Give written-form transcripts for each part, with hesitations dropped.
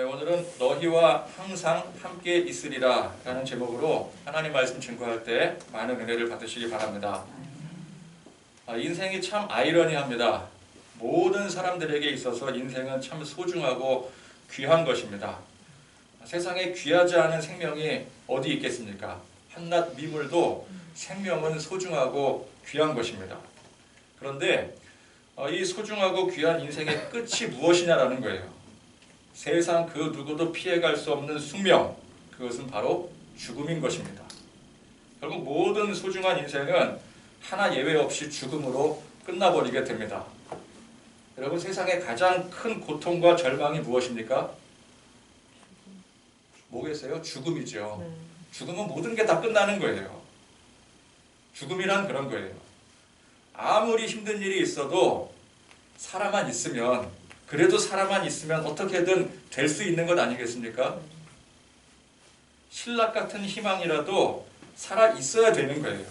오늘은 너희와 항상 함께 있으리라 라는 제목으로 하나님 말씀 증거할 때 많은 은혜를 받으시기 바랍니다. 인생이 참 아이러니합니다. 모든 사람들에게 있어서 인생은 참 소중하고 귀한 것입니다. 세상에 귀하지 않은 생명이 어디 있겠습니까? 한낱 미물도 생명은 소중하고 귀한 것입니다. 그런데 이 소중하고 귀한 인생의 끝이 무엇이냐라는 거예요. 세상 그 누구도 피해갈 수 없는 숙명, 그것은 바로 죽음인 것입니다. 결국 모든 소중한 인생은 하나 예외 없이 죽음으로 끝나버리게 됩니다. 여러분, 세상의 가장 큰 고통과 절망이 무엇입니까? 뭐겠어요? 죽음이죠. 죽음은 모든 게 다 끝나는 거예요. 죽음이란 그런 거예요. 아무리 힘든 일이 있어도 사람만 있으면, 그래도 사람만 있으면 어떻게든 될 수 있는 것 아니겠습니까? 신라 같은 희망이라도 살아 있어야 되는 거예요.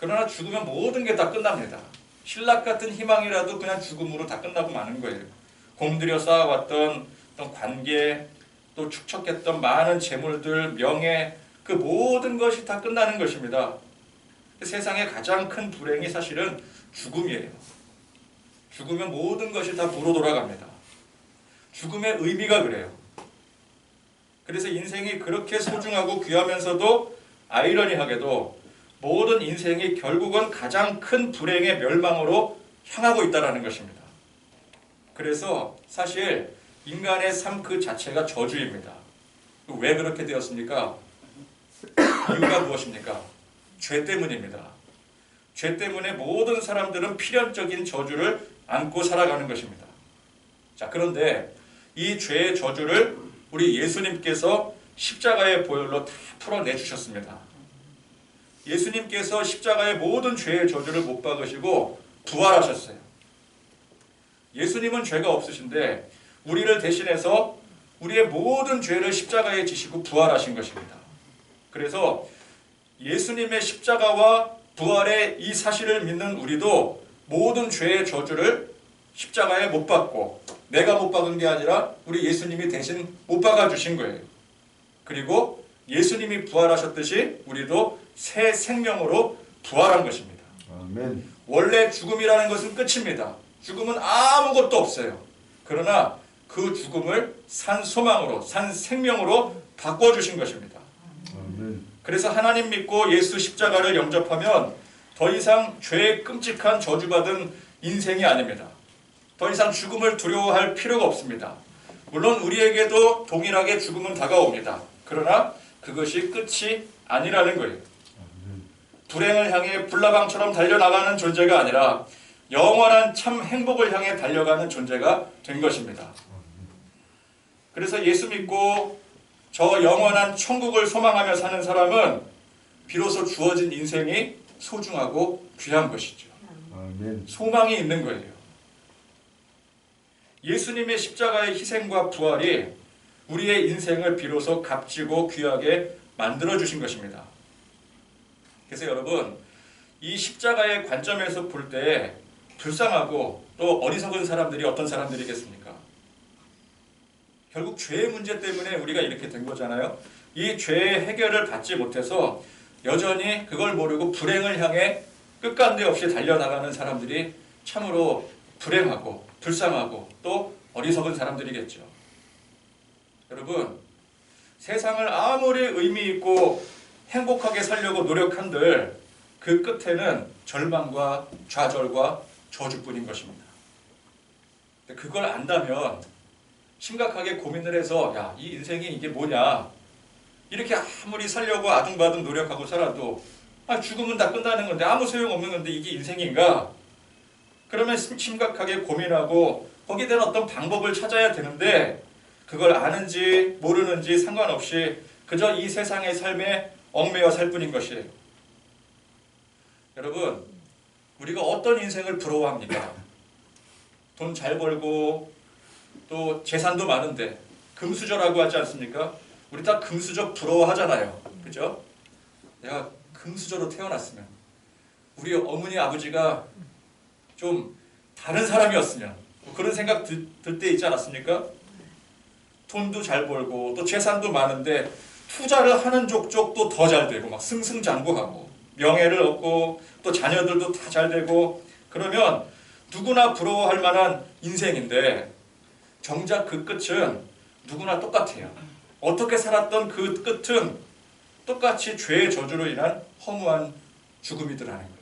그러나 죽으면 모든 게 다 끝납니다. 신라 같은 희망이라도 그냥 죽음으로 다 끝나고 마는 거예요. 공들여 쌓아왔던 어떤 관계, 또 축적했던 많은 재물들, 명예, 그 모든 것이 다 끝나는 것입니다. 세상의 가장 큰 불행이 사실은 죽음이에요. 죽으면 모든 것이 다 도로 돌아갑니다. 죽음의 의미가 그래요. 그래서 인생이 그렇게 소중하고 귀하면서도 아이러니하게도 모든 인생이 결국은 가장 큰 불행의 멸망으로 향하고 있다는 것입니다. 그래서 사실 인간의 삶 그 자체가 저주입니다. 왜 그렇게 되었습니까? 이유가 무엇입니까? 죄 때문입니다. 죄 때문에 모든 사람들은 필연적인 저주를 안고 살아가는 것입니다. 자, 그런데 이 죄의 저주를 우리 예수님께서 십자가의 보혈로 다 풀어내 주셨습니다. 예수님께서 십자가의 모든 죄의 저주를 못 박으시고 부활하셨어요. 예수님은 죄가 없으신데 우리를 대신해서 우리의 모든 죄를 십자가에 지시고 부활하신 것입니다. 그래서 예수님의 십자가와 부활의 이 사실을 믿는 우리도 모든 죄의 저주를 십자가에 못 박고, 내가 못 박은 게 아니라 우리 예수님이 대신 못 박아주신 거예요. 그리고 예수님이 부활하셨듯이 우리도 새 생명으로 부활한 것입니다. 아멘. 원래 죽음이라는 것은 끝입니다. 죽음은 아무것도 없어요. 그러나 그 죽음을 산 소망으로, 산 생명으로 바꿔주신 것입니다. 아멘. 그래서 하나님 믿고 예수 십자가를 영접하면 더 이상 죄의 끔찍한 저주받은 인생이 아닙니다. 더 이상 죽음을 두려워할 필요가 없습니다. 물론 우리에게도 동일하게 죽음은 다가옵니다. 그러나 그것이 끝이 아니라는 거예요. 불행을 향해 불나방처럼 달려나가는 존재가 아니라 영원한 참 행복을 향해 달려가는 존재가 된 것입니다. 그래서 예수 믿고 저 영원한 천국을 소망하며 사는 사람은 비로소 주어진 인생이 소중하고 귀한 것이죠. 아멘. 소망이 있는 거예요. 예수님의 십자가의 희생과 부활이 우리의 인생을 비로소 값지고 귀하게 만들어주신 것입니다. 그래서 여러분, 이 십자가의 관점에서 볼 때 불쌍하고 또 어리석은 사람들이 어떤 사람들이겠습니까? 결국 죄의 문제 때문에 우리가 이렇게 된 거잖아요. 이 죄의 해결을 받지 못해서 여전히 그걸 모르고 불행을 향해 끝간데 없이 달려나가는 사람들이 참으로 불행하고 불쌍하고 또 어리석은 사람들이겠죠. 여러분, 세상을 아무리 의미 있고 행복하게 살려고 노력한들 그 끝에는 절망과 좌절과 저주뿐인 것입니다. 그걸 안다면 심각하게 고민을 해서 야, 이 인생이 이게 뭐냐, 이렇게 아무리 살려고 아둥바둥 노력하고 살아도 죽으면 다 끝나는 건데 아무 소용없는 건데 이게 인생인가? 그러면 심각하게 고민하고 거기에 대한 어떤 방법을 찾아야 되는데 그걸 아는지 모르는지 상관없이 그저 이 세상의 삶에 얽매여 살 뿐인 것이에요. 여러분, 우리가 어떤 인생을 부러워합니까? 돈 잘 벌고 또 재산도 많은데 금수저라고 하지 않습니까? 우리 다 금수저 부러워하잖아요. 그죠? 내가 금수저로 태어났으면, 우리 어머니 아버지가 좀 다른 사람이었으면, 뭐 그런 생각 들 때 있지 않았습니까? 돈도 잘 벌고 또 재산도 많은데 투자를 하는 족족 또 더 잘 되고 막 승승장구하고 명예를 얻고 또 자녀들도 다 잘 되고 그러면 누구나 부러워할 만한 인생인데 정작 그 끝은 누구나 똑같아요. 어떻게 살았던 그 끝은 똑같이 죄의 저주로 인한 허무한 죽음이더라는 거예요.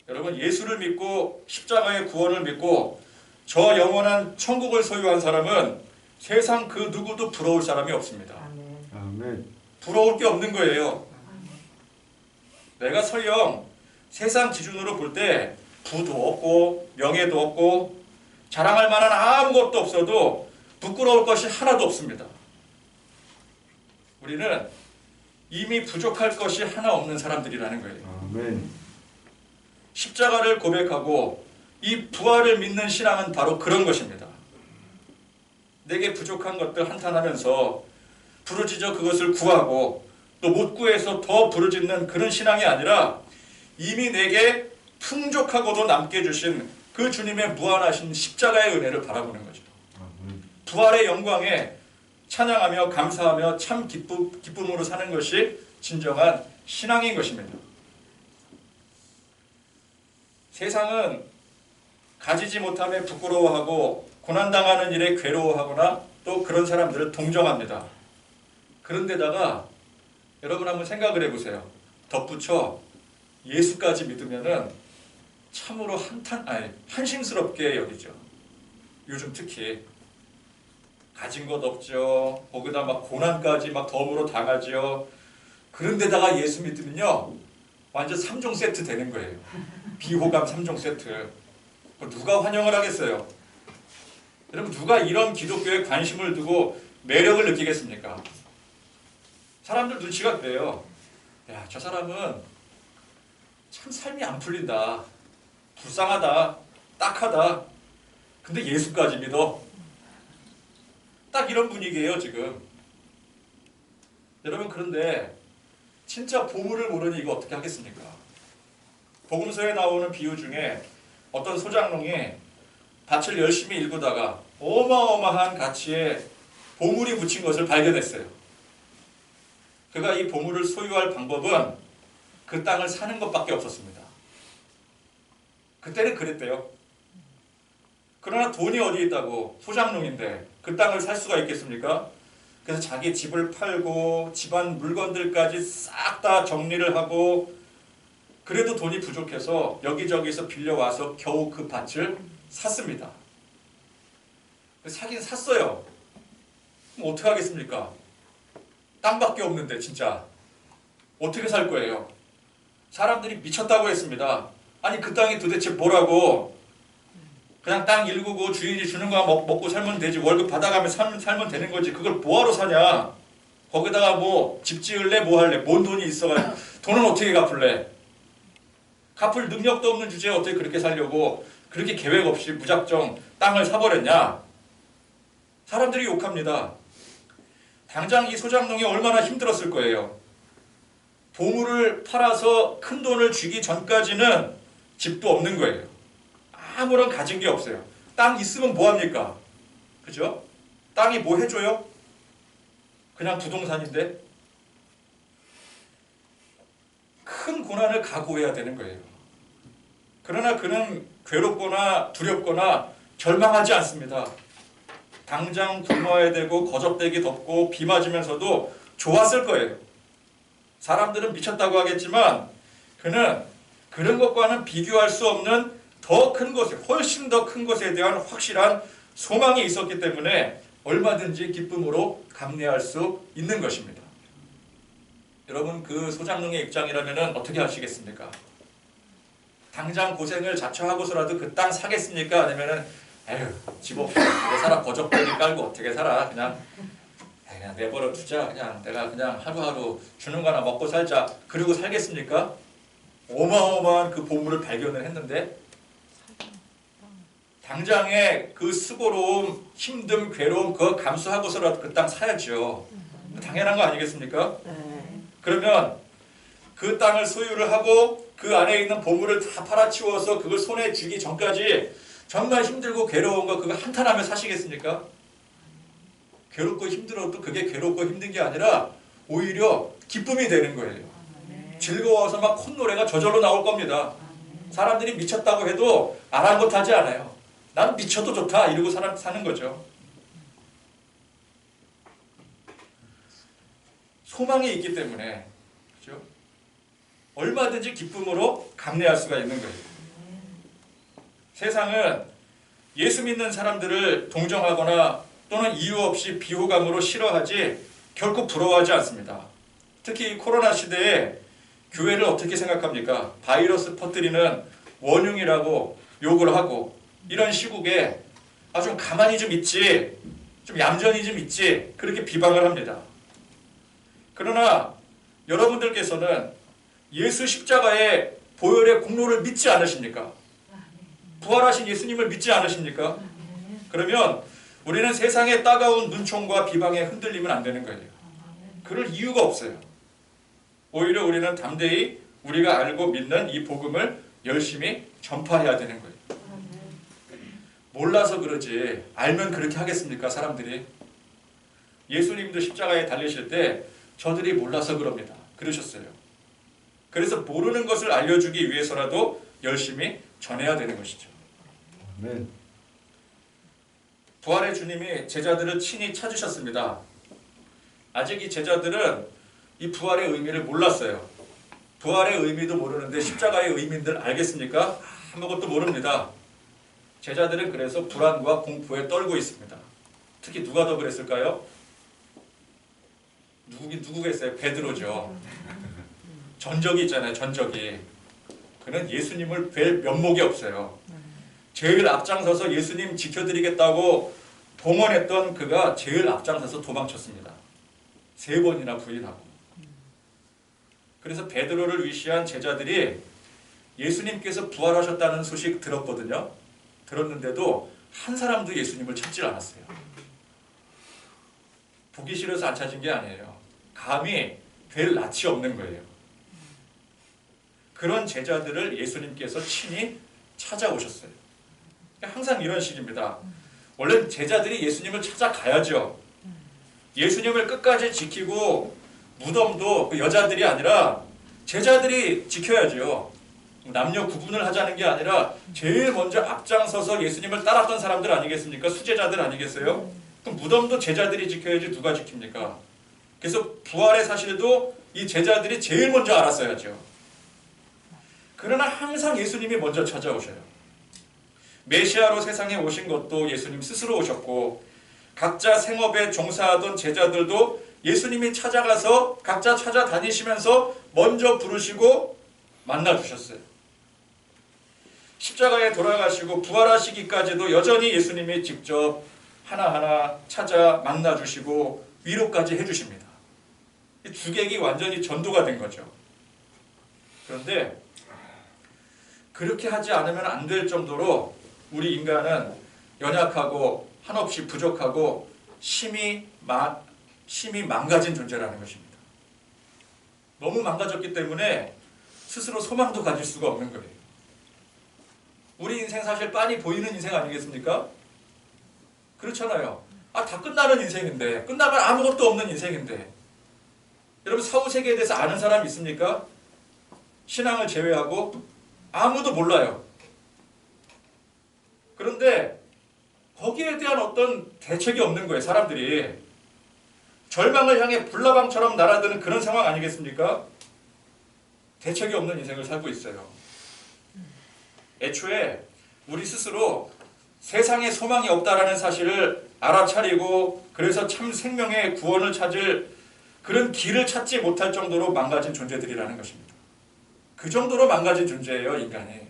여러분 예수를 믿고 십자가의 구원을 믿고 저 영원한 천국을 소유한 사람은 세상 그 누구도 부러울 사람이 없습니다. 아멘. 부러울 게 없는 거예요. 내가 설령 세상 기준으로 볼 때 부도 없고 명예도 없고 자랑할 만한 아무것도 없어도 부끄러울 것이 하나도 없습니다. 우리는 이미 부족할 것이 하나 없는 사람들이라는 거예요. 아멘. 십자가를 고백하고 이 부활을 믿는 신앙은 바로 그런 것입니다. 내게 부족한 것들 한탄하면서 부르짖어 그것을 구하고 또 못 구해서 더 부르짖는 그런 신앙이 아니라 이미 내게 풍족하고도 남게 주신 그 주님의 무한하신 십자가의 은혜를 바라보는 거죠. 아멘. 부활의 영광에 찬양하며 감사하며 참 기쁨으로 사는 것이 진정한 신앙인 것입니다. 세상은 가지지 못함에 부끄러워하고 고난당하는 일에 괴로워하거나 또 그런 사람들을 동정합니다. 그런데다가 여러분 한번 생각을 해보세요. 덧붙여 예수까지 믿으면은 참으로 한심스럽게 여기죠. 요즘 특히 가진 것 없죠. 거기다 막 고난까지 막 덤으로 당하죠. 그런데다가 예수 믿으면요 완전 3종 세트 되는 거예요. 비호감 3종 세트. 누가 환영을 하겠어요? 여러분 누가 이런 기독교에 관심을 두고 매력을 느끼겠습니까? 사람들 눈치가 그래요. 야, 저 사람은 참 삶이 안 풀린다. 불쌍하다. 딱하다. 근데 예수까지 믿어. 딱 이런 분위기예요 지금. 여러분 그런데 진짜 보물을 모르니 이거 어떻게 하겠습니까? 복음서에 나오는 비유 중에 어떤 소장농이 밭을 열심히 일구다가 어마어마한 가치의 보물이 묻힌 것을 발견했어요. 그가 이 보물을 소유할 방법은 그 땅을 사는 것밖에 없었습니다. 그때는 그랬대요. 그러나 돈이 어디 있다고 소장농인데 그 땅을 살 수가 있겠습니까? 그래서 자기 집을 팔고 집안 물건들까지 싹 다 정리를 하고 그래도 돈이 부족해서 여기저기서 빌려와서 겨우 그 밭을 샀습니다. 사긴 샀어요. 그럼 어떻게 하겠습니까? 땅밖에 없는데 진짜 어떻게 살 거예요? 사람들이 미쳤다고 했습니다. 아니 그 땅이 도대체 뭐라고? 그냥 땅 일구고 주인이 주는 거 먹고 살면 되지. 월급 받아가며 살면 되는 거지. 그걸 뭐하러 사냐? 거기다가 뭐 집 지을래? 뭐 할래? 뭔 돈이 있어가지고 돈은 어떻게 갚을래? 갚을 능력도 없는 주제에 어떻게 그렇게 살려고 그렇게 계획 없이 무작정 땅을 사버렸냐? 사람들이 욕합니다. 당장 이 소장농이 얼마나 힘들었을 거예요. 보물을 팔아서 큰 돈을 쥐기 전까지는 집도 없는 거예요. 아무런 가진 게 없어요. 땅 있으면 뭐합니까? 그죠? 땅이 뭐 해줘요? 그냥 부동산인데? 큰 고난을 각오해야 되는 거예요. 그러나 그는 괴롭거나 두렵거나 절망하지 않습니다. 당장 굶어야 되고 거적대기 덥고 비 맞으면서도 좋았을 거예요. 사람들은 미쳤다고 하겠지만 그는 그런 것과는 비교할 수 없는 더 큰 것에 훨씬 더 큰 것에 대한 확실한 소망이 있었기 때문에 얼마든지 기쁨으로 감내할 수 있는 것입니다. 여러분 그 소장농의 입장이라면 어떻게 하시겠습니까? 당장 고생을 자처하고서라도 그 땅 사겠습니까? 아니면은 에휴 집 없이 어떻게 살아 거적대기 깔고 어떻게 살아 그냥 내버려 두자 그냥 내가 그냥 하루하루 주는 거 하나 먹고 살자 그러고 살겠습니까? 어마어마한 그 보물을 발견을 했는데 당장에 그 수고로움 힘듦 괴로움 그거 감수하고서라도 그 땅 사야죠. 당연한 거 아니겠습니까? 그러면 그 땅을 소유를 하고 그 안에 있는 보물을 다 팔아치워서 그걸 손에 쥐기 전까지 정말 힘들고 괴로운 거 그거 한탄하며 사시겠습니까? 괴롭고 힘들어도 그게 괴롭고 힘든 게 아니라 오히려 기쁨이 되는 거예요. 즐거워서 막 콧노래가 저절로 나올 겁니다. 사람들이 미쳤다고 해도 아랑곳하지 않아요. 난 미쳐도 좋다 이러고 사는 거죠. 소망이 있기 때문에 그렇죠? 얼마든지 기쁨으로 감내할 수가 있는 거예요. 세상은 예수 믿는 사람들을 동정하거나 또는 이유 없이 비호감으로 싫어하지 결코 부러워하지 않습니다. 특히 코로나 시대에 교회를 어떻게 생각합니까? 바이러스 퍼뜨리는 원흉이라고 욕을 하고 이런 시국에 좀 가만히 좀 있지, 좀 얌전히 좀 있지 그렇게 비방을 합니다. 그러나 여러분들께서는 예수 십자가의 보혈의 공로를 믿지 않으십니까? 부활하신 예수님을 믿지 않으십니까? 그러면 우리는 세상의 따가운 눈총과 비방에 흔들리면 안 되는 거예요. 그럴 이유가 없어요. 오히려 우리는 담대히 우리가 알고 믿는 이 복음을 열심히 전파해야 되는 거예요. 몰라서 그러지 알면 그렇게 하겠습니까? 사람들이. 예수님도 십자가에 달리실 때 저들이 몰라서 그럽니다. 그러셨어요. 그래서 모르는 것을 알려주기 위해서라도 열심히 전해야 되는 것이죠. 아멘. 부활의 주님이 제자들을 친히 찾으셨습니다. 아직 이 제자들은 이 부활의 의미를 몰랐어요. 부활의 의미도 모르는데 십자가의 의미들 알겠습니까? 아무것도 모릅니다. 제자들은 그래서 불안과 공포에 떨고 있습니다. 특히 누가 더 그랬을까요? 누구겠어요? 베드로죠. 전적이 있잖아요. 전적이. 그는 예수님을 뵐 면목이 없어요. 제일 앞장서서 예수님 지켜드리겠다고 봉헌했던 그가 제일 앞장서서 도망쳤습니다. 3번이나 부인하고. 그래서 베드로를 위시한 제자들이 예수님께서 부활하셨다는 소식 들었거든요. 들었는데도 한 사람도 예수님을 찾질 않았어요. 보기 싫어서 안 찾은 게 아니에요. 감히 될 낯이 없는 거예요. 그런 제자들을 예수님께서 친히 찾아오셨어요. 항상 이런 식입니다. 원래 제자들이 예수님을 찾아가야죠. 예수님을 끝까지 지키고 무덤도 그 여자들이 아니라 제자들이 지켜야죠. 남녀 구분을 하자는 게 아니라 제일 먼저 앞장서서 예수님을 따랐던 사람들 아니겠습니까? 수제자들 아니겠어요? 그럼 무덤도 제자들이 지켜야지 누가 지킵니까? 그래서 부활의 사실도 이 제자들이 제일 먼저 알았어야죠. 그러나 항상 예수님이 먼저 찾아오셔요. 메시아로 세상에 오신 것도 예수님 스스로 오셨고 각자 생업에 종사하던 제자들도 예수님이 찾아가서 각자 찾아다니시면서 먼저 부르시고 만나주셨어요. 십자가에 돌아가시고 부활하시기까지도 여전히 예수님이 직접 하나하나 찾아 만나주시고 위로까지 해주십니다. 이 주객이 완전히 전도가 된 거죠. 그런데 그렇게 하지 않으면 안 될 정도로 우리 인간은 연약하고 한없이 부족하고 심히 망가진 존재라는 것입니다. 너무 망가졌기 때문에 스스로 소망도 가질 수가 없는 거예요. 우리 인생 사실 빤히 보이는 인생 아니겠습니까? 그렇잖아요. 다 끝나는 인생인데, 끝나면 아무것도 없는 인생인데. 여러분 사후세계에 대해서 아는 사람 있습니까? 신앙을 제외하고 아무도 몰라요. 그런데 거기에 대한 어떤 대책이 없는 거예요. 사람들이. 절망을 향해 불나방처럼 날아드는 그런 상황 아니겠습니까? 대책이 없는 인생을 살고 있어요. 애초에 우리 스스로 세상에 소망이 없다라는 사실을 알아차리고 그래서 참 생명의 구원을 찾을 그런 길을 찾지 못할 정도로 망가진 존재들이라는 것입니다. 그 정도로 망가진 존재예요, 인간이.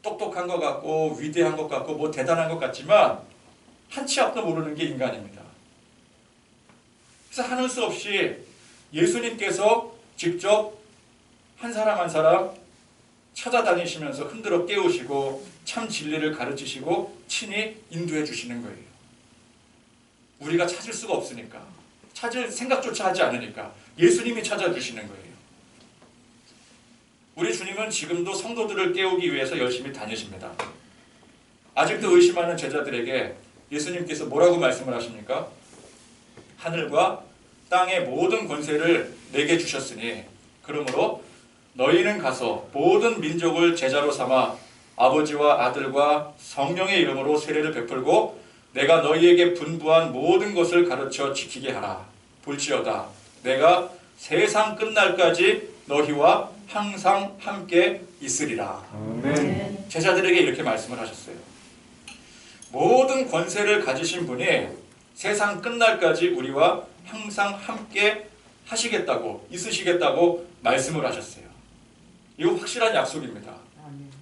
똑똑한 것 같고 위대한 것 같고 뭐 대단한 것 같지만 한치 앞도 모르는 게 인간입니다. 그래서 하는 수 없이 예수님께서 직접 한 사람 한 사람 찾아다니시면서 흔들어 깨우시고 참 진리를 가르치시고 친히 인도해 주시는 거예요. 우리가 찾을 수가 없으니까, 찾을 생각조차 하지 않으니까 예수님이 찾아주시는 거예요. 우리 주님은 지금도 성도들을 깨우기 위해서 열심히 다니십니다. 아직도 의심하는 제자들에게 예수님께서 뭐라고 말씀을 하십니까? 하늘과 땅의 모든 권세를 내게 주셨으니 그러므로 너희는 가서 모든 민족을 제자로 삼아 아버지와 아들과 성령의 이름으로 세례를 베풀고 내가 너희에게 분부한 모든 것을 가르쳐 지키게 하라. 볼지어다 내가 세상 끝날까지 너희와 항상 함께 있으리라. 아멘. 제자들에게 이렇게 말씀을 하셨어요. 모든 권세를 가지신 분이 세상 끝날까지 우리와 항상 함께 하시겠다고, 있으시겠다고 말씀을 하셨어요. 이거 확실한 약속입니다.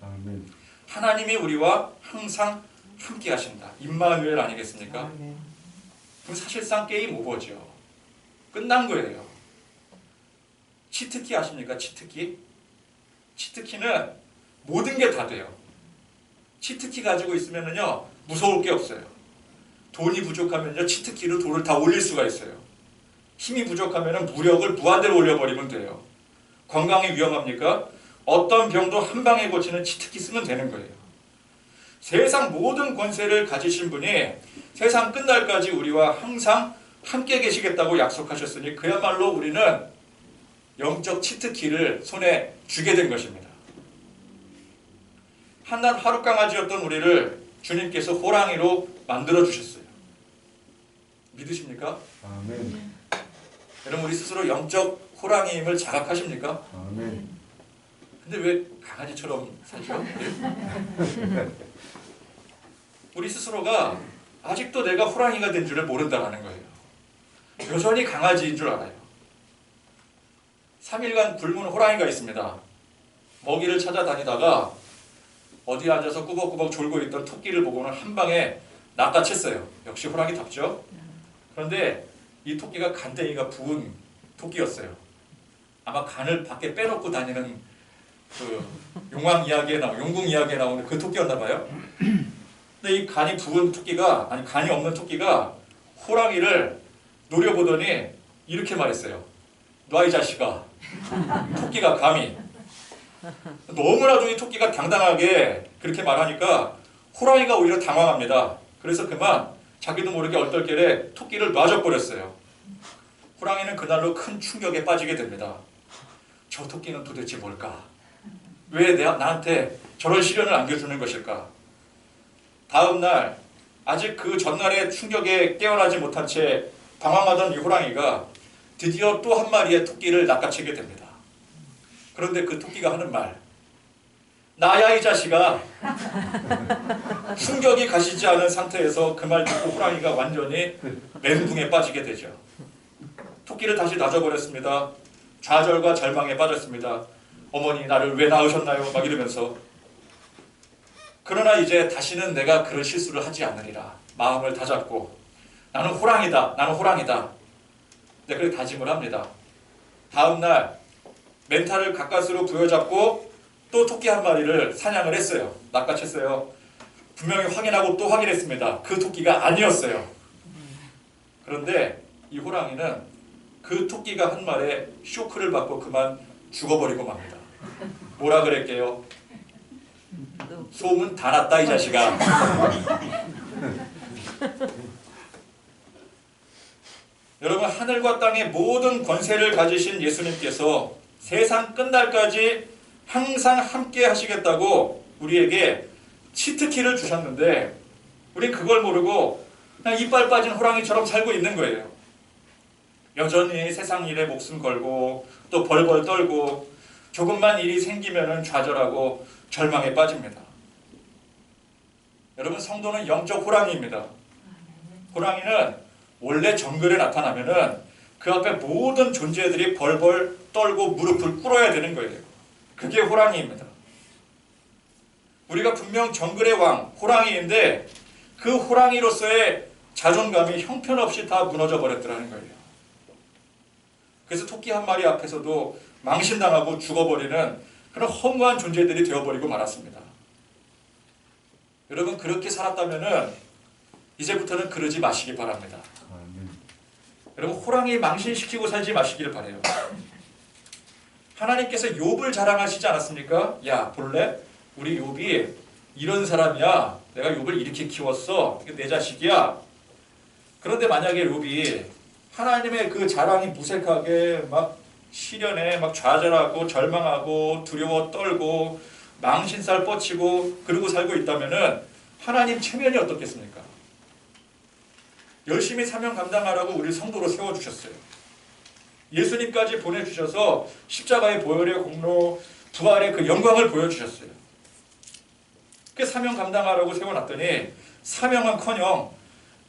아멘. 하나님이 우리와 항상 함께 하신다. 임마누엘 아니겠습니까? 그럼 사실상 게임 오버죠. 끝난 거예요. 치트키 아십니까? 치트키? 치트키는 모든 게 다 돼요. 치트키 가지고 있으면요 무서울 게 없어요. 돈이 부족하면요 치트키로 돈을 다 올릴 수가 있어요. 힘이 부족하면 무력을 무한대로 올려버리면 돼요. 건강이 위험합니까? 어떤 병도 한 방에 고치는 치트키 쓰면 되는 거예요. 세상 모든 권세를 가지신 분이 세상 끝날까지 우리와 항상 함께 계시겠다고 약속하셨으니 그야말로 우리는 영적 치트키를 손에 쥐게 된 것입니다. 한낱 하룻강아지였던 우리를 주님께서 호랑이로 만들어 주셨어요. 믿으십니까? 아멘. 여러분 우리 스스로 영적 호랑이임을 자각하십니까? 아멘. 근데 왜 강아지처럼 살죠? 우리 스스로가 아직도 내가 호랑이가 된 줄을 모른다는 거예요. 여전히 강아지인 줄 알아요. 3일간 굶은 호랑이가 있습니다. 먹이를 찾아다니다가 어디에 앉아서 꾸벅꾸벅 졸고 있던 토끼를 보고는 한 방에 낚아챘어요. 역시 호랑이답죠. 그런데 이 토끼가 간댕이가 부은 토끼였어요. 아마 간을 밖에 빼놓고 다니는 그 용왕 이야기에 나오는 용궁 이야기에 나오는 그 토끼였나 봐요. 근데 이 간이 부은 토끼가 아니 간이 없는 토끼가 호랑이를 노려보더니 이렇게 말했어요. 놔 이 자식아. 토끼가 감히. 너무나도 이 토끼가 당당하게 그렇게 말하니까 호랑이가 오히려 당황합니다. 그래서 그만 자기도 모르게 얼떨결에 토끼를 놔줘버렸어요. 호랑이는 그날로 큰 충격에 빠지게 됩니다. 저 토끼는 도대체 뭘까? 왜 나한테 저런 시련을 안겨주는 것일까? 다음 날 아직 그 전날의 충격에 깨어나지 못한 채 방황하던 이 호랑이가 드디어 또 한 마리의 토끼를 낚아채게 됩니다. 그런데 그 토끼가 하는 말, 나야 이 자식아. 충격이 가시지 않은 상태에서 그 말 듣고 호랑이가 완전히 멘붕에 빠지게 되죠. 토끼를 다시 놔줘버렸습니다. 좌절과 절망에 빠졌습니다. 어머니 나를 왜 낳으셨나요? 막 이러면서. 그러나 이제 다시는 내가 그런 실수를 하지 않으리라 마음을 다잡고 나는 호랑이다. 나는 호랑이다. 네, 그렇게 다짐을 합니다. 다음 날 멘탈을 가까스로 부여잡고 또 토끼 한 마리를 사냥을 했어요. 낚아챘어요. 분명히 확인하고 또 확인했습니다. 그 토끼가 아니었어요. 그런데 이 호랑이는 그 토끼가 한 말에 쇼크를 받고 그만 죽어버리고 맙니다. 뭐라 그랬게요? 소문 다 났다 이 자식아. 여러분 하늘과 땅의 모든 권세를 가지신 예수님께서 세상 끝날까지 항상 함께 하시겠다고 우리에게 치트키를 주셨는데 우린 그걸 모르고 그냥 이빨 빠진 호랑이처럼 살고 있는 거예요. 여전히 세상 일에 목숨 걸고 또 벌벌 떨고 조금만 일이 생기면 좌절하고 절망에 빠집니다. 여러분 성도는 영적 호랑이입니다. 호랑이는 원래 정글에 나타나면은 그 앞에 모든 존재들이 벌벌 떨고 무릎을 꿇어야 되는 거예요. 그게 호랑이입니다. 우리가 분명 정글의 왕, 호랑이인데 그 호랑이로서의 자존감이 형편없이 다 무너져 버렸더라는 거예요. 그래서 토끼 한 마리 앞에서도 망신당하고 죽어버리는 그런 허무한 존재들이 되어버리고 말았습니다. 여러분 그렇게 살았다면은 이제부터는 그러지 마시기 바랍니다. 여러분 호랑이 망신시키고 살지 마시길 바래요. 하나님께서 욥을 자랑하시지 않았습니까? 야 볼래? 우리 욥이 이런 사람이야. 내가 욥을 이렇게 키웠어. 이게 내 자식이야. 그런데 만약에 욥이 하나님의 그 자랑이 무색하게 막 시련에 막 좌절하고 절망하고 두려워 떨고 망신살 뻗치고 그러고 살고 있다면은 하나님 체면이 어떻겠습니까? 열심히 사명 감당하라고 우리 성도로 세워주셨어요. 예수님까지 보내주셔서 십자가의 보혈의 공로, 부활의 그 영광을 보여주셨어요. 그 사명 감당하라고 세워놨더니 사명은커녕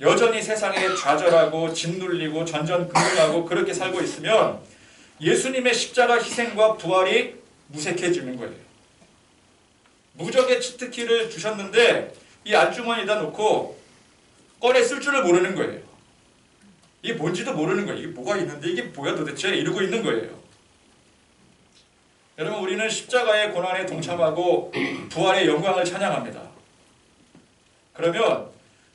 여전히 세상에 좌절하고 짓눌리고 전전긍긍하고 그렇게 살고 있으면 예수님의 십자가 희생과 부활이 무색해지는 거예요. 무적의 치트키를 주셨는데 이 안주머니에다 놓고 꺼내 쓸 줄을 모르는 거예요. 이게 뭔지도 모르는 거예요. 이게 뭐가 있는데 이게 뭐야 도대체 이러고 있는 거예요. 여러분 우리는 십자가의 고난에 동참하고 부활의 영광을 찬양합니다. 그러면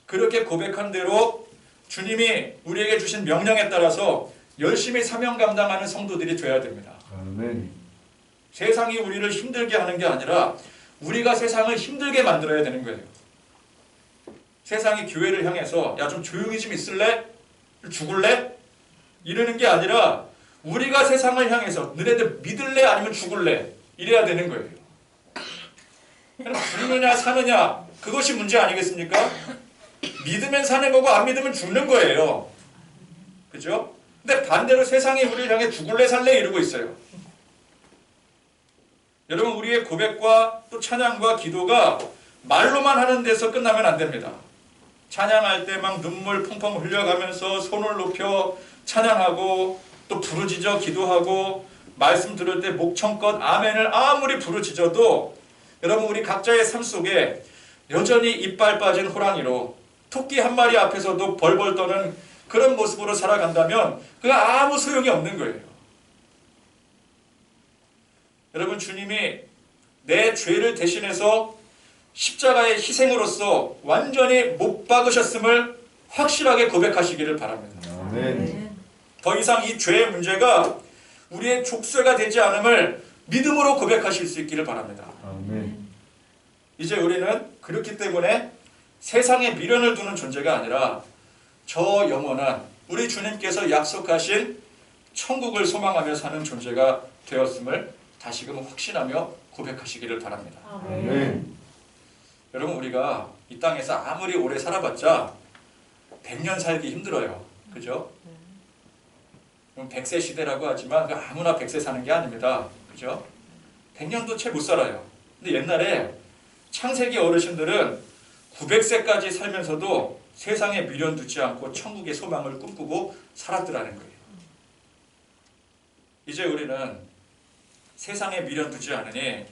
그렇게 고백한 대로 주님이 우리에게 주신 명령에 따라서 열심히 사명 감당하는 성도들이 되어야 됩니다. 아멘. 세상이 우리를 힘들게 하는 게 아니라 우리가 세상을 힘들게 만들어야 되는 거예요. 세상이 교회를 향해서 야 좀 조용히 좀 있을래? 죽을래? 이러는 게 아니라 우리가 세상을 향해서 너네들 믿을래? 아니면 죽을래? 이래야 되는 거예요. 죽느냐 사느냐 그것이 문제 아니겠습니까? 믿으면 사는 거고 안 믿으면 죽는 거예요. 그죠? 근데 반대로 세상이 우리를 향해 죽을래 살래 이러고 있어요. 여러분 우리의 고백과 또 찬양과 기도가 말로만 하는 데서 끝나면 안 됩니다. 찬양할 때 막 눈물 펑펑 흘려가면서 손을 높여 찬양하고 또 부르짖어 기도하고 말씀 들을 때 목청껏 아멘을 아무리 부르짖어도 여러분 우리 각자의 삶 속에 여전히 이빨 빠진 호랑이로 토끼 한 마리 앞에서도 벌벌 떠는 그런 모습으로 살아간다면 그가 아무 소용이 없는 거예요. 여러분 주님이 내 죄를 대신해서 십자가의 희생으로서 완전히 못 박으셨음을 확실하게 고백하시기를 바랍니다. 아멘. 더 이상 이 죄의 문제가 우리의 족쇄가 되지 않음을 믿음으로 고백하실 수 있기를 바랍니다. 아멘. 이제 우리는 그렇기 때문에 세상에 미련을 두는 존재가 아니라 저 영원한 우리 주님께서 약속하신 천국을 소망하며 사는 존재가 되었음을 다시금 확신하며 고백하시기를 바랍니다. 아멘. 여러분 우리가 이 땅에서 아무리 오래 살아봤자 100년 살기 힘들어요. 그죠? 100세 시대라고 하지만 아무나 100세 사는 게 아닙니다. 그죠? 100년도 채 못 살아요. 근데 옛날에 창세기 어르신들은 900세까지 살면서도 세상에 미련 두지 않고 천국의 소망을 꿈꾸고 살았더라는 거예요. 이제 우리는 세상에 미련 두지 않으니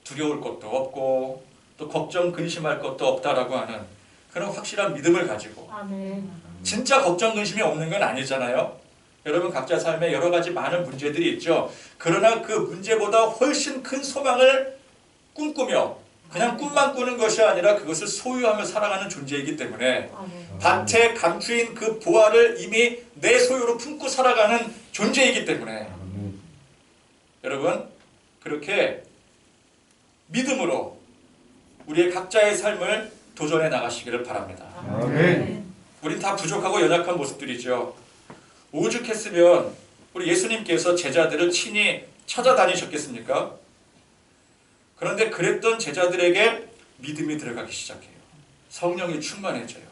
두려울 것도 없고 또 걱정 근심할 것도 없다라고 하는 그런 확실한 믿음을 가지고 진짜 걱정 근심이 없는 건 아니잖아요. 여러분 각자 삶에 여러 가지 많은 문제들이 있죠. 그러나 그 문제보다 훨씬 큰 소망을 꿈꾸며 그냥 꿈만 꾸는 것이 아니라 그것을 소유하며 살아가는 존재이기 때문에 밭에 감추인 그 보화를 이미 내 소유로 품고 살아가는 존재이기 때문에 여러분 그렇게 믿음으로 우리의 각자의 삶을 도전해 나가시기를 바랍니다. 아멘. 우린 다 부족하고 연약한 모습들이죠. 오죽했으면 우리 예수님께서 제자들을 친히 찾아다니셨겠습니까? 그런데 그랬던 제자들에게 믿음이 들어가기 시작해요. 성령이 충만해져요.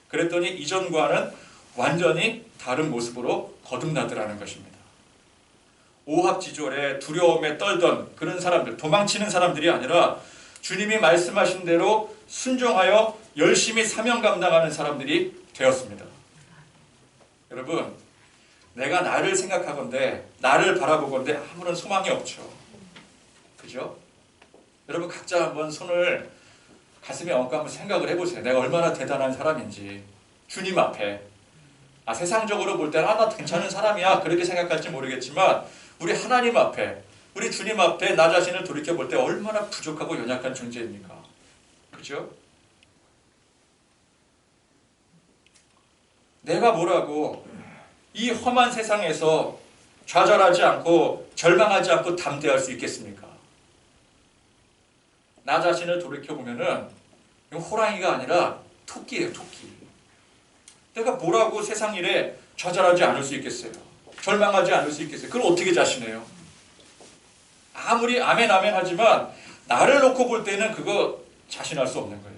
그랬더니 이전과는 완전히 다른 모습으로 거듭나더라는 것입니다. 오합지졸에 두려움에 떨던 그런 사람들, 도망치는 사람들이 아니라 주님이 말씀하신 대로 순종하여 열심히 사명 감당하는 사람들이 되었습니다. 여러분, 내가 나를 생각하건대 나를 바라보건대 아무런 소망이 없죠. 그죠? 여러분 각자 한번 손을 가슴에 얹고 한번 생각을 해보세요. 내가 얼마나 대단한 사람인지 주님 앞에 세상적으로 볼 때는 나 괜찮은 사람이야 그렇게 생각할지 모르겠지만 우리 하나님 앞에 우리 주님 앞에 나 자신을 돌이켜볼 때 얼마나 부족하고 연약한 존재입니까? 그죠? 내가 뭐라고 이 험한 세상에서 좌절하지 않고 절망하지 않고 담대할 수 있겠습니까? 나 자신을 돌이켜보면은 이건 호랑이가 아니라 토끼예요, 토끼. 내가 뭐라고 세상 일에 좌절하지 않을 수 있겠어요? 절망하지 않을 수 있겠어요? 그걸 어떻게 자신해요? 아무리 아멘 아멘 하지만 나를 놓고 볼 때는 그거 자신할 수 없는 거예요.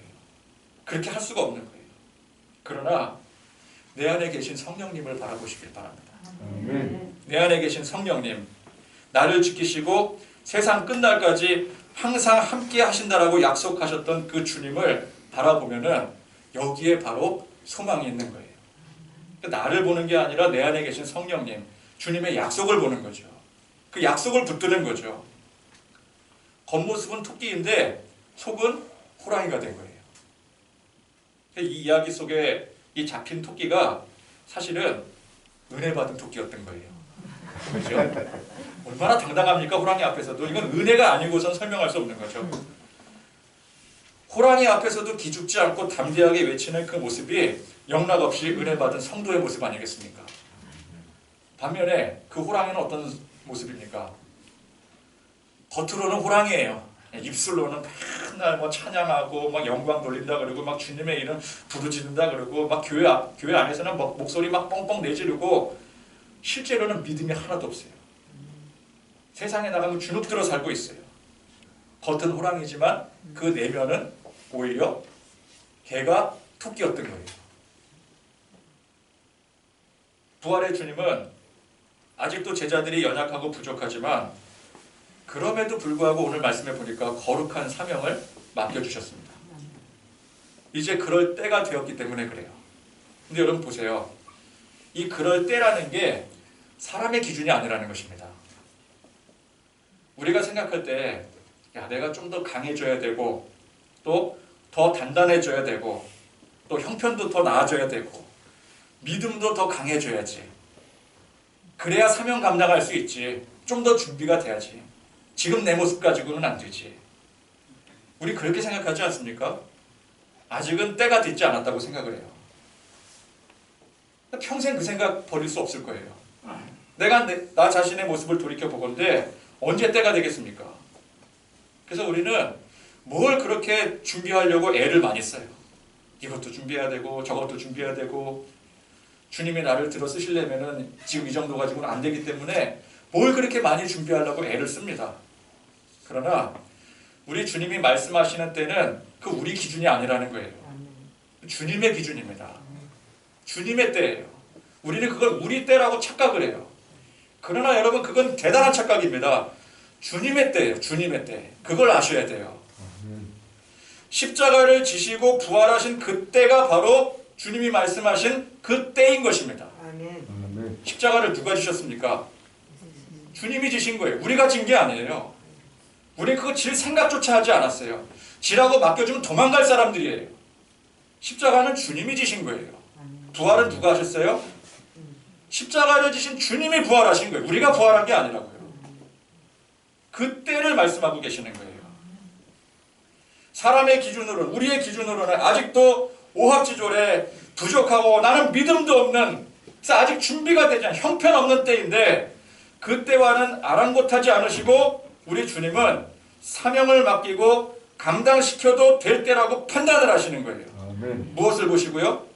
그렇게 할 수가 없는 거예요. 그러나 내 안에 계신 성령님을 바라보시길 바랍니다. 아멘. 내 안에 계신 성령님, 나를 지키시고 세상 끝날까지 항상 함께 하신다라고 약속하셨던 그 주님을 바라보면은 여기에 바로 소망이 있는 거예요. 나를 보는 게 아니라 내 안에 계신 성령님, 주님의 약속을 보는 거죠. 그 약속을 붙드는 거죠. 겉모습은 토끼인데 속은 호랑이가 된 거예요. 이 이야기 속에 이 잡힌 토끼가 사실은 은혜 받은 토끼였던 거예요. 그렇죠? 얼마나 당당합니까? 호랑이 앞에서도. 이건 은혜가 아니고선 설명할 수 없는 거죠. 호랑이 앞에서도 기죽지 않고 담대하게 외치는 그 모습이 영락없이 은혜 받은 성도의 모습 아니겠습니까? 반면에 그 호랑이는 어떤 모습입니까? 겉으로는 호랑이에요. 입술로는 맨날 뭐 찬양하고 막 영광 돌린다 그러고 막 주님의 이름 부르짖는다 그러고 막 교회 안에서는 막 목소리 막 뻥뻥 내지르고 실제로는 믿음이 하나도 없어요. 세상에 나가면 주눅들어 살고 있어요. 겉은 호랑이지만 그 내면은 오히려 개가 토끼였던 거예요. 부활의 주님은 아직도 제자들이 연약하고 부족하지만 그럼에도 불구하고 오늘 말씀해 보니까 거룩한 사명을 맡겨주셨습니다. 이제 그럴 때가 되었기 때문에 그래요. 근데 여러분 보세요. 이 그럴 때라는 게 사람의 기준이 아니라는 것입니다. 우리가 생각할 때 야, 내가 좀 더 강해져야 되고 또 더 단단해져야 되고 또 형편도 더 나아져야 되고 믿음도 더 강해져야지. 그래야 사명 감당할 수 있지. 좀 더 준비가 돼야지. 지금 내 모습 가지고는 안 되지. 우리 그렇게 생각하지 않습니까? 아직은 때가 됐지 않았다고 생각을 해요. 평생 그 생각 버릴 수 없을 거예요. 내가 나 자신의 모습을 돌이켜보건대 언제 때가 되겠습니까? 그래서 우리는 뭘 그렇게 준비하려고 애를 많이 써요. 이것도 준비해야 되고 저것도 준비해야 되고 주님이 나를 들어 쓰시려면은 지금 이 정도 가지고는 안 되기 때문에 뭘 그렇게 많이 준비하려고 애를 씁니다. 그러나 우리 주님이 말씀하시는 때는 그 우리 기준이 아니라는 거예요. 주님의 기준입니다. 주님의 때예요. 우리는 그걸 우리 때라고 착각을 해요. 그러나 여러분 그건 대단한 착각입니다. 주님의 때예요. 주님의 때. 그걸 아셔야 돼요. 십자가를 지시고 부활하신 그 때가 바로 주님이 말씀하신 그 때인 것입니다. 아멘. 십자가를 누가 지셨습니까? 주님이 지신 거예요. 우리가 진 게 아니에요. 우리 그거 질 생각조차 하지 않았어요. 지라고 맡겨주면 도망갈 사람들이에요. 십자가는 주님이 지신 거예요. 부활은 누가 하셨어요? 십자가를 지신 주님이 부활하신 거예요. 우리가 부활한 게 아니라고요. 그 때를 말씀하고 계시는 거예요. 사람의 기준으로는, 우리의 기준으로는 아직도 오합지졸에 부족하고 나는 믿음도 없는, 그래서 아직 준비가 되지 않은 형편없는 때인데 그 때와는 아랑곳하지 않으시고 우리 주님은 사명을 맡기고 감당시켜도 될 때라고 판단을 하시는 거예요. 아멘. 무엇을 보시고요?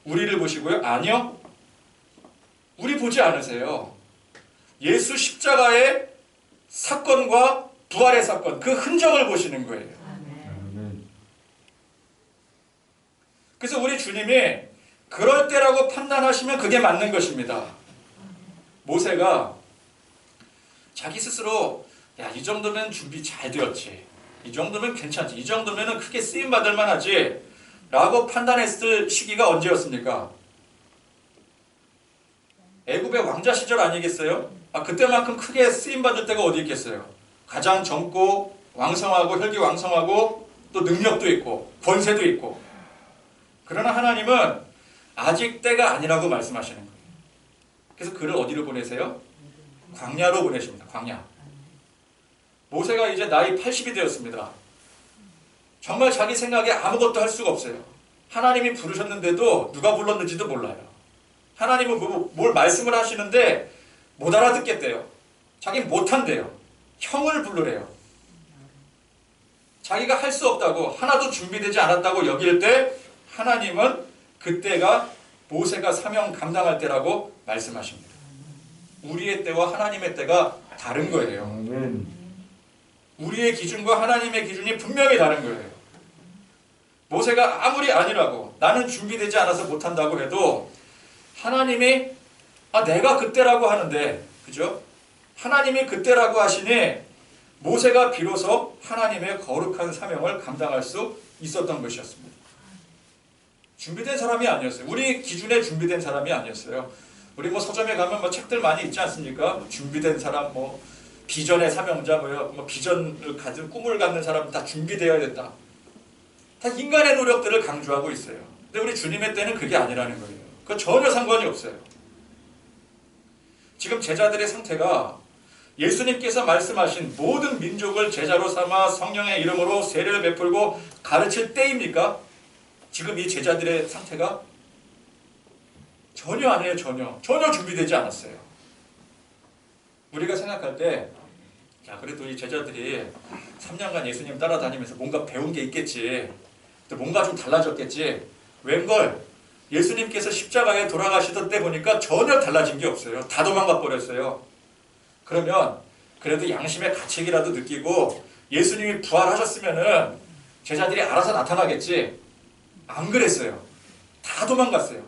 우리를 보시고요? 아니요. 우리 보지 않으세요. 예수 십자가의 사건과 부활의 사건, 그 흔적을 보시는 거예요. 아멘. 그래서 우리 주님이 그럴 때라고 판단하시면 그게 맞는 것입니다. 모세가 자기 스스로 야, 이 정도면 준비 잘 되었지. 이 정도면 괜찮지. 이 정도면 크게 쓰임받을 만하지. 라고 판단했을 시기가 언제였습니까? 애굽의 왕자 시절 아니겠어요? 그때만큼 크게 쓰임받을 때가 어디 있겠어요? 가장 젊고 왕성하고 혈기왕성하고 또 능력도 있고 권세도 있고. 그러나 하나님은 아직 때가 아니라고 말씀하시는 거예요. 그래서 그를 어디로 보내세요? 광야로 보내십니다. 광야. 모세가 이제 나이 80이 되었습니다. 정말 자기 생각에 아무것도 할 수가 없어요. 하나님이 부르셨는데도 누가 불렀는지도 몰라요. 하나님은 뭘 말씀을 하시는데 못 알아듣겠대요. 자기는 못한대요. 형을 부르래요. 자기가 할 수 없다고, 하나도 준비되지 않았다고 여길 때 하나님은 그때가 모세가 사명 감당할 때라고 말씀하십니다. 우리의 때와 하나님의 때가 다른 거예요. 아멘. 우리의 기준과 하나님의 기준이 분명히 다른 거예요. 모세가 아무리 아니라고, 나는 준비되지 않아서 못한다고 해도 하나님이 내가 그때라고 하는데, 그죠? 하나님이 그때라고 하시니 모세가 비로소 하나님의 거룩한 사명을 감당할 수 있었던 것이었습니다. 준비된 사람이 아니었어요. 우리 기준에 준비된 사람이 아니었어요. 우리 서점에 가면 책들 많이 있지 않습니까? 준비된 사람, 비전의 사명자, 비전을 가진 꿈을 갖는 사람 다 준비되어야 된다. 다 인간의 노력들을 강조하고 있어요. 근데 우리 주님의 때는 그게 아니라는 거예요. 그거 전혀 상관이 없어요. 지금 제자들의 상태가 예수님께서 말씀하신 모든 민족을 제자로 삼아 성령의 이름으로 세례를 베풀고 가르칠 때입니까? 지금 이 제자들의 상태가 전혀 아니에요. 전혀 준비되지 않았어요. 우리가 생각할 때 그래도 이 제자들이 3년간 예수님 따라다니면서 뭔가 배운 게 있겠지, 또 뭔가 좀 달라졌겠지. 웬걸 예수님께서 십자가에 돌아가시던 때 보니까 전혀 달라진 게 없어요. 다 도망가 버렸어요. 그러면 그래도 양심의 가책이라도 느끼고 예수님이 부활하셨으면은 제자들이 알아서 나타나겠지. 안 그랬어요. 다 도망갔어요.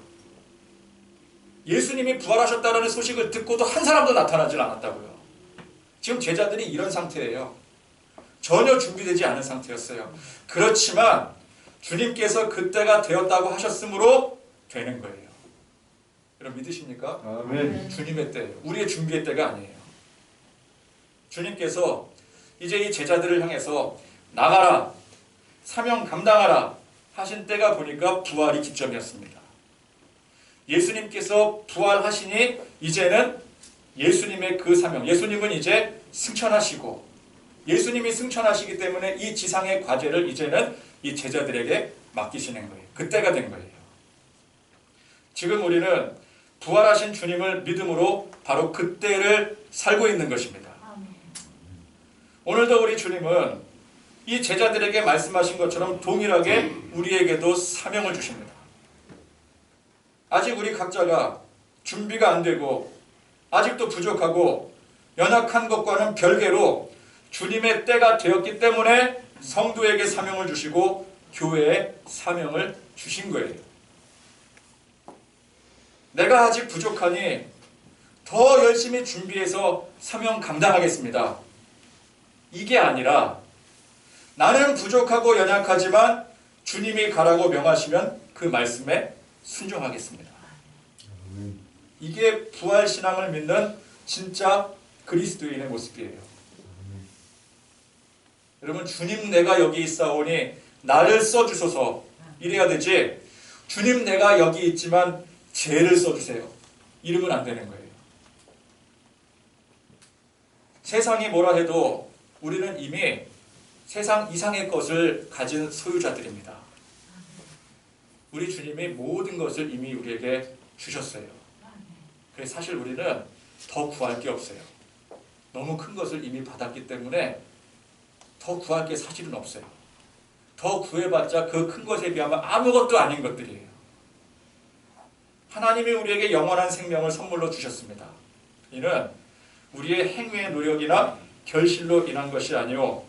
예수님이 부활하셨다는 소식을 듣고도 한 사람도 나타나질 않았다고요. 지금 제자들이 이런 상태예요. 전혀 준비되지 않은 상태였어요. 그렇지만 주님께서 그때가 되었다고 하셨으므로 되는 거예요. 여러분 믿으십니까? 아멘. 주님의 때예요. 우리의 준비의 때가 아니에요. 주님께서 이제 이 제자들을 향해서 나가라, 사명 감당하라 하신 때가 보니까 부활이 기점이었습니다. 예수님께서 부활하시니 이제는 예수님의 그 사명, 예수님은 이제 승천하시고, 예수님이 승천하시기 때문에 이 지상의 과제를 이제는 이 제자들에게 맡기시는 거예요. 그때가 된 거예요. 지금 우리는 부활하신 주님을 믿음으로 바로 그때를 살고 있는 것입니다. 오늘도 우리 주님은 이 제자들에게 말씀하신 것처럼 동일하게 우리에게도 사명을 주십니다. 아직 우리 각자가 준비가 안 되고 아직도 부족하고 연약한 것과는 별개로 주님의 때가 되었기 때문에 성도에게 사명을 주시고 교회에 사명을 주신 거예요. 내가 아직 부족하니 더 열심히 준비해서 사명 감당하겠습니다. 이게 아니라 나는 부족하고 연약하지만 주님이 가라고 명하시면 그 말씀에 순종하겠습니다. 이게 부활신앙을 믿는 진짜 그리스도인의 모습이에요. 여러분, 주님 내가 여기 있사오니 나를 써주소서 이래야 되지, 주님 내가 여기 있지만 쟤를 써주세요 이러면 안 되는 거예요. 세상이 뭐라 해도 우리는 이미 세상 이상의 것을 가진 소유자들입니다. 우리 주님이 모든 것을 이미 우리에게 주셨어요. 그래서 사실 우리는 더 구할 게 없어요. 너무 큰 것을 이미 받았기 때문에 더 구할 게 사실은 없어요. 더 구해봤자 그 큰 것에 비하면 아무것도 아닌 것들이에요. 하나님이 우리에게 영원한 생명을 선물로 주셨습니다. 이는 우리의 행위의 노력이나 결실로 인한 것이 아니오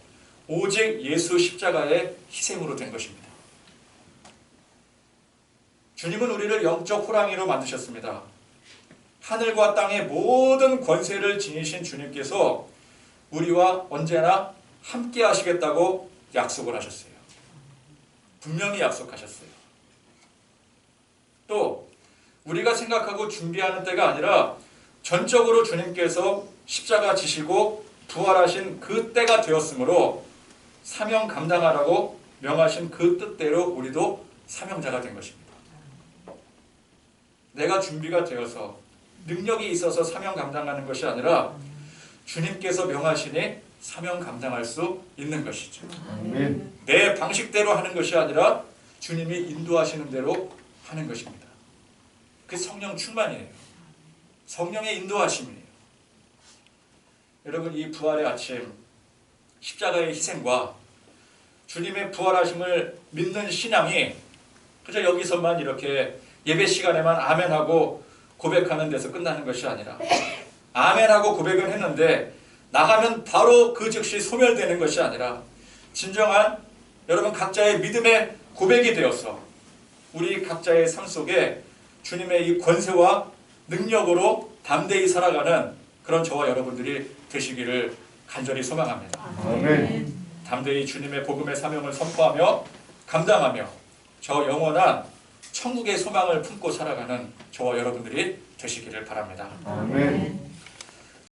오직 예수 십자가의 희생으로 된 것입니다. 주님은 우리를 영적 호랑이로 만드셨습니다. 하늘과 땅의 모든 권세를 지니신 주님께서 우리와 언제나 함께 하시겠다고 약속을 하셨어요. 분명히 약속하셨어요. 또 우리가 생각하고 준비하는 때가 아니라 전적으로 주님께서 십자가 지시고 부활하신 그 때가 되었으므로 사명 감당하라고 명하신 그 뜻대로 우리도 사명자가 된 것입니다. 내가 준비가 되어서 능력이 있어서 사명 감당하는 것이 아니라 주님께서 명하시니 사명 감당할 수 있는 것이죠. 아멘. 내 방식대로 하는 것이 아니라 주님이 인도하시는 대로 하는 것입니다. 그 성령 충만이에요. 성령의 인도하심이에요. 여러분, 이 부활의 아침, 십자가의 희생과 주님의 부활하심을 믿는 신앙이 그저 여기서만 이렇게 예배 시간에만 아멘하고 고백하는 데서 끝나는 것이 아니라 아멘하고 고백은 했는데 나가면 바로 그 즉시 소멸되는 것이 아니라 진정한 여러분 각자의 믿음의 고백이 되어서 우리 각자의 삶 속에 주님의 이 권세와 능력으로 담대히 살아가는 그런 저와 여러분들이 되시기를 간절히 소망합니다. 아멘. 담대히 주님의 복음의 사명을 선포하며 감당하며 저 영원한 천국의 소망을 품고 살아가는 저와 여러분들이 되시기를 바랍니다. 아멘.